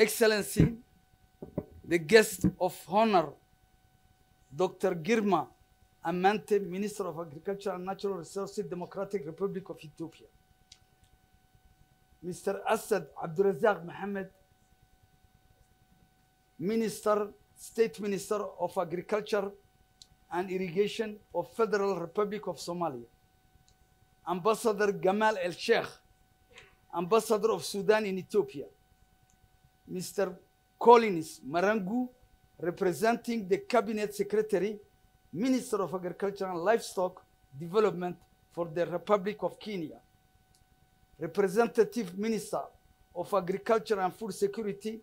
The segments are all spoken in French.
Excellency, the guest of honor, Dr. Girma Amante, Minister of Agriculture and Natural Resources, Democratic Republic of Ethiopia. Mr. Asad Abdurazak Mohammed, Minister, State Minister of Agriculture and Irrigation of Federal Republic of Somalia. Ambassador Gamal El Sheikh, Ambassador of Sudan in Ethiopia. Mr. Collins Marangu, representing the Cabinet Secretary, Minister of Agriculture and Livestock Development for the Republic of Kenya. Representative Minister of Agriculture and Food Security,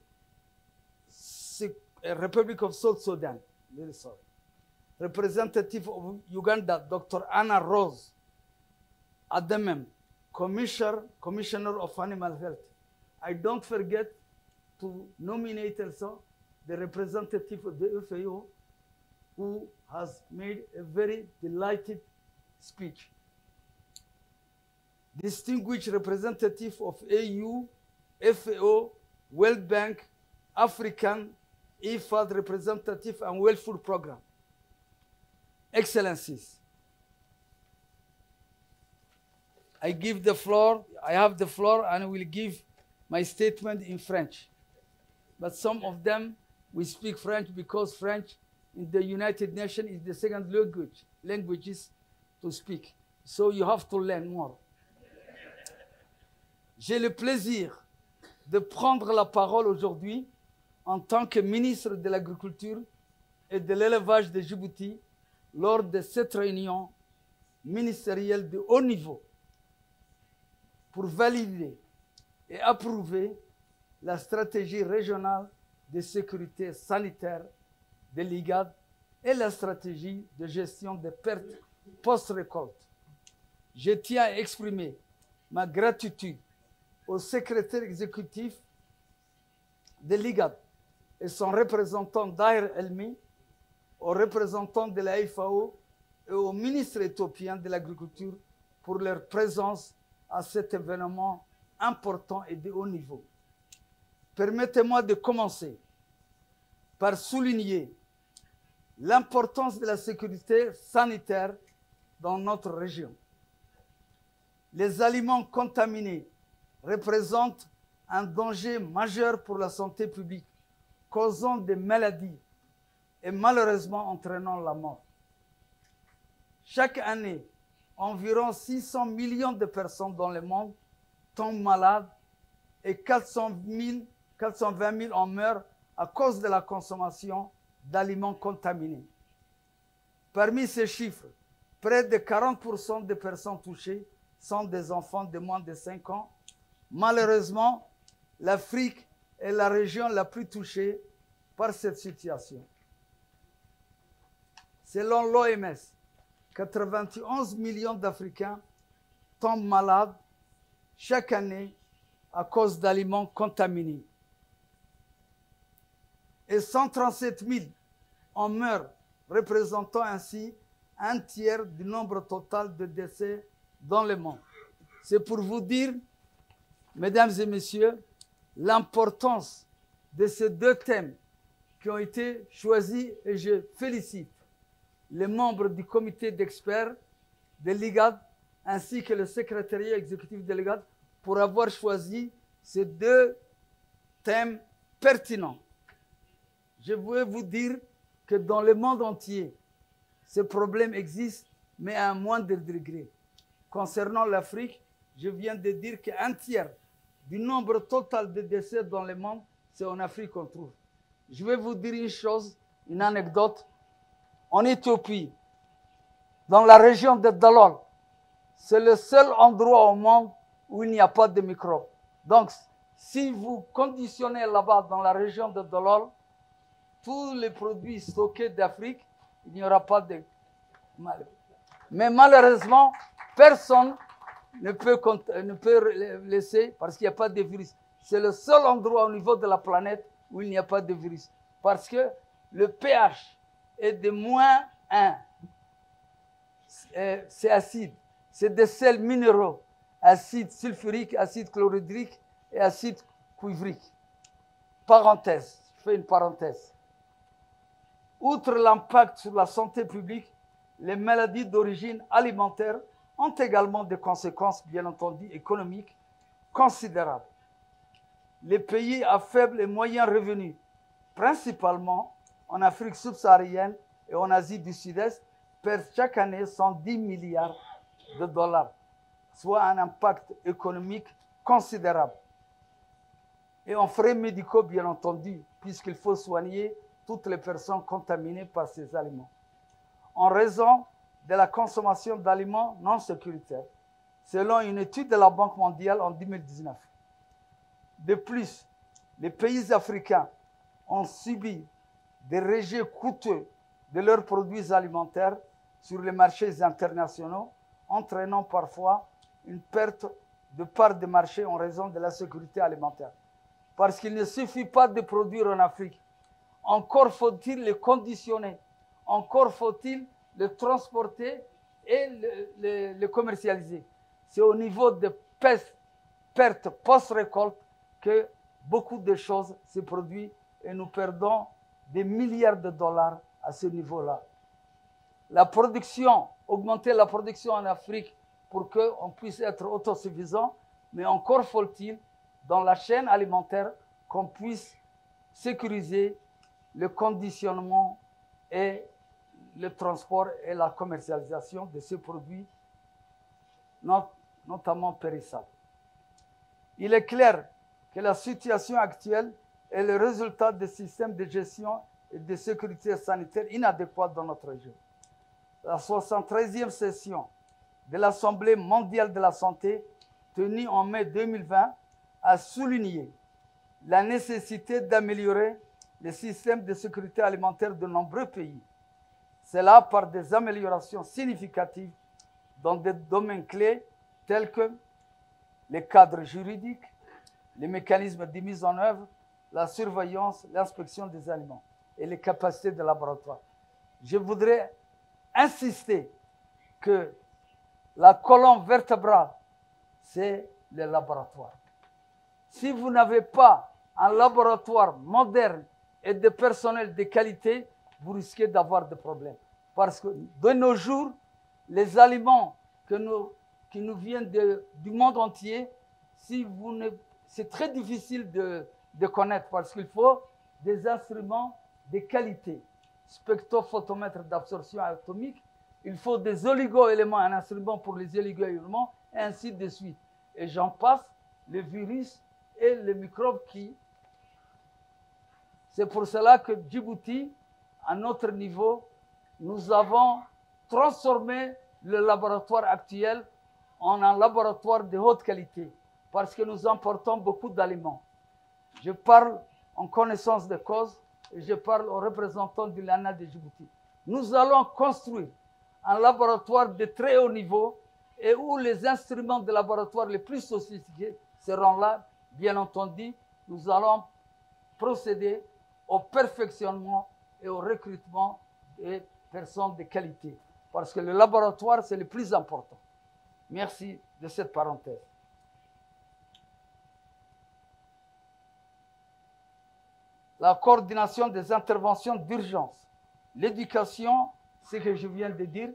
Republic of South Sudan. Very sorry. Representative of Uganda, Dr. Anna Rose Ademem, Commissioner of Animal Health. I don't forget to nominate also the representative of the FAO, who has made a very delighted speech. Distinguished representative of AU, FAO, World Bank, African, IFAD representative and World Food Program. Excellencies, I have the floor and I will give my statement in French. But some of them, we speak French because French in the United Nations is the second language to speak. So you have to learn more. J'ai le plaisir de prendre la parole aujourd'hui en tant que ministre de l'Agriculture et de l'Élevage de Djibouti lors de cette réunion ministérielle de haut niveau pour valider et approuver la stratégie régionale de sécurité sanitaire de l'IGAD et la stratégie de gestion des pertes post-récolte. Je tiens à exprimer ma gratitude au secrétaire exécutif de l'IGAD et son représentant Daher Elmi, aux représentants de la FAO et au ministre éthiopien de l'Agriculture pour leur présence à cet événement important et de haut niveau. Permettez-moi de commencer par souligner l'importance de la sécurité sanitaire dans notre région. Les aliments contaminés représentent un danger majeur pour la santé publique, causant des maladies et malheureusement entraînant la mort. Chaque année, environ 600 millions de personnes dans le monde tombent malades et 420 000 en meurent à cause de la consommation d'aliments contaminés. Parmi ces chiffres, près de 40% des personnes touchées sont des enfants de moins de 5 ans. Malheureusement, l'Afrique est la région la plus touchée par cette situation. Selon l'OMS, 91 millions d'Africains tombent malades chaque année à cause d'aliments contaminés. Et 137 000 en meurent, représentant ainsi un tiers du nombre total de décès dans le monde. C'est pour vous dire, mesdames et messieurs, l'importance de ces deux thèmes qui ont été choisis et je félicite les membres du comité d'experts de l'IGAD ainsi que le secrétariat exécutif de l'IGAD pour avoir choisi ces deux thèmes pertinents. Je voulais vous dire que dans le monde entier, ce problème existe, mais à un moindre degré. Concernant l'Afrique, je viens de dire qu'un tiers du nombre total de décès dans le monde, c'est en Afrique qu'on trouve. Je vais vous dire une chose, une anecdote. En Éthiopie, dans la région de Dalol, c'est le seul endroit au monde où il n'y a pas de microbes. Donc, si vous conditionnez là-bas, dans la région de Dalol, tous les produits stockés d'Afrique, il n'y aura pas de mal. Mais malheureusement, personne ne peut laisser parce qu'il n'y a pas de virus. C'est le seul endroit au niveau de la planète où il n'y a pas de virus. Parce que le pH est de -1. C'est acide. C'est des sels minéraux, acide sulfurique, acide chlorhydrique et acide cuivrique. Parenthèse, je fais une parenthèse. Outre l'impact sur la santé publique, les maladies d'origine alimentaire ont également des conséquences, bien entendu, économiques considérables. Les pays à faible et moyen revenu, principalement en Afrique subsaharienne et en Asie du Sud-Est, perdent chaque année 110 milliards de dollars, soit un impact économique considérable. Et en frais médicaux, bien entendu, puisqu'il faut soigner toutes les personnes contaminées par ces aliments. En raison de la consommation d'aliments non sécuritaires, selon une étude de la Banque mondiale en 2019. De plus, les pays africains ont subi des rejets coûteux de leurs produits alimentaires sur les marchés internationaux, entraînant parfois une perte de part de marché en raison de la sécurité alimentaire. Parce qu'il ne suffit pas de produire en Afrique. Encore faut-il les conditionner. Encore faut-il le transporter et le commercialiser. C'est au niveau de pertes post-récolte que beaucoup de choses se produisent et nous perdons des milliards de dollars à ce niveau-là. La production, augmenter la production en Afrique pour qu'on puisse être autosuffisant, mais encore faut-il, dans la chaîne alimentaire, qu'on puisse sécuriser le conditionnement et le transport et la commercialisation de ces produits, notamment périssables. Il est clair que la situation actuelle est le résultat des systèmes de gestion et de sécurité sanitaire inadéquats dans notre région. La 73e session de l'Assemblée mondiale de la santé, tenue en mai 2020, a souligné la nécessité d'améliorer les systèmes de sécurité alimentaire de nombreux pays. Cela par des améliorations significatives dans des domaines clés tels que les cadres juridiques, les mécanismes de mise en œuvre, la surveillance, l'inspection des aliments et les capacités de laboratoire. Je voudrais insister que la colonne vertébrale, c'est le laboratoire. Si vous n'avez pas un laboratoire moderne et de personnel de qualité, vous risquez d'avoir des problèmes. Parce que de nos jours, les aliments qui nous viennent du monde entier, c'est très difficile de connaître parce qu'il faut des instruments de qualité. Spectrophotomètre d'absorption atomique, il faut des oligo-éléments, un instrument pour les oligo-éléments, et ainsi de suite. Et j'en passe, les virus et les microbes qui... C'est pour cela que Djibouti, à notre niveau, nous avons transformé le laboratoire actuel en un laboratoire de haute qualité parce que nous importons beaucoup d'aliments. Je parle en connaissance de cause et je parle aux représentants du LANA de Djibouti. Nous allons construire un laboratoire de très haut niveau et où les instruments de laboratoire les plus sophistiqués seront là. Bien entendu, nous allons procéder au perfectionnement et au recrutement des personnes de qualité. Parce que le laboratoire, c'est le plus important. Merci de cette parenthèse. La coordination des interventions d'urgence, l'éducation, ce que je viens de dire,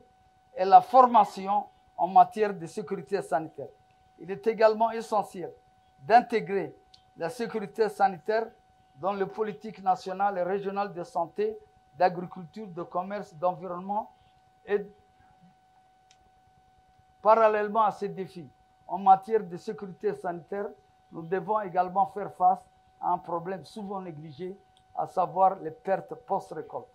et la formation en matière de sécurité sanitaire. Il est également essentiel d'intégrer la sécurité sanitaire dans les politiques nationales et régionales de santé, d'agriculture, de commerce, d'environnement. Et parallèlement à ces défis, en matière de sécurité sanitaire, nous devons également faire face à un problème souvent négligé, à savoir les pertes post-récolte.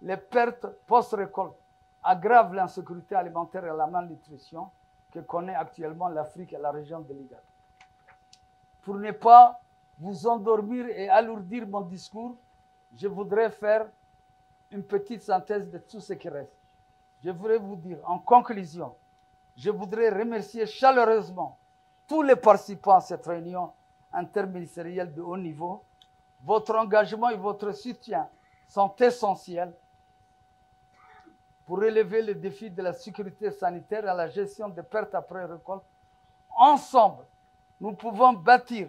Les pertes post-récolte aggravent l'insécurité alimentaire et la malnutrition que connaît actuellement l'Afrique et la région de l'IGAD. Pour ne pas vous endormir et alourdir mon discours, je voudrais faire une petite synthèse de tout ce qui reste. Je voudrais vous dire, en conclusion, je voudrais remercier chaleureusement tous les participants à cette réunion interministérielle de haut niveau. Votre engagement et votre soutien sont essentiels pour relever le défi de la sécurité sanitaire et la gestion des pertes après récolte. Ensemble, nous pouvons bâtir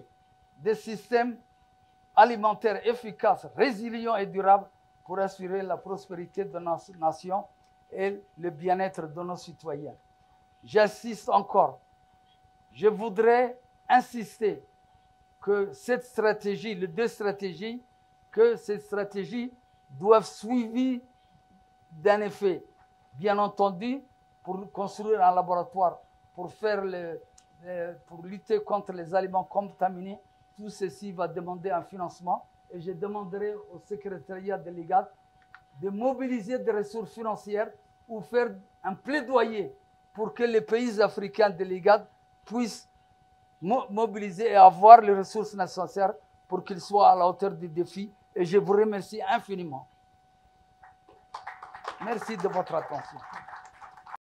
des systèmes alimentaire efficace, résilient et durable pour assurer la prospérité de nos nations et le bien-être de nos citoyens. J'insiste encore, je voudrais insister que cette stratégie, les deux stratégies, que ces stratégies doivent suivre d'un effet. Bien entendu, pour construire un laboratoire, pour lutter contre les aliments contaminés, tout ceci va demander un financement et je demanderai au secrétariat de l'IGAD de mobiliser des ressources financières ou faire un plaidoyer pour que les pays africains de l'IGAD puissent mobiliser et avoir les ressources nécessaires pour qu'ils soient à la hauteur du défi. Et je vous remercie infiniment. Merci de votre attention.